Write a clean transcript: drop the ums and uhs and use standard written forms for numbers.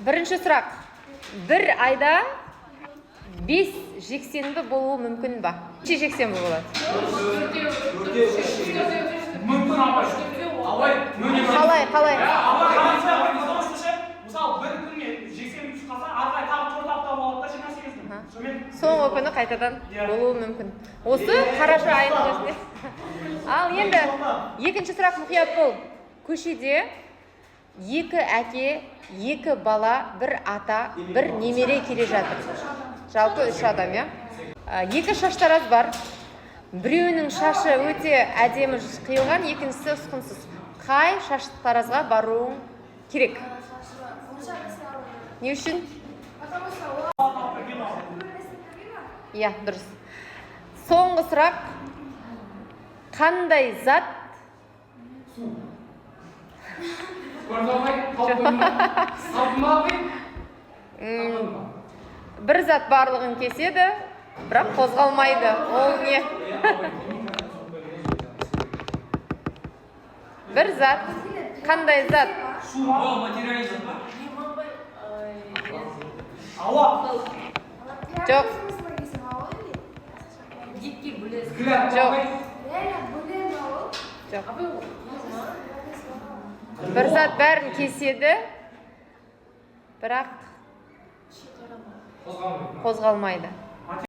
Бірінші сұрақ. Bir айда 5 жексенбі болуы мүмкін ба? Неше жексенбі болады? Мүмкін абай. Қалай? Мысалы, бір күнге жексенбі қалса, арқай тағы 4 апта болады да 28 күн. Соңғы күні қайтадан болуы мүмкін. Осы қараша айының өзінде. Ал енді екінші сұрақ мұқият бол. Көшеде 2 әке, 2 бала, 1 ата, 1 немере келе жатыр. Жалпы 3 адам, я? 2 шаштараз бар. Біреуінің шашы өте әдемі қиылған, екіншісі ұсқынсыз. Қай шаштаразға баруың керек? Не үшін? Иә, дұрыс. Соңғы сұрақ. Қандай зат? Бір зат барлығын кеседі, бірақ қозғалмайды. Ол не? Бір зат. Қандай зат? Ауа. Жоқ. Бір зат бәрін кеседі, бірақ қозғалмайды.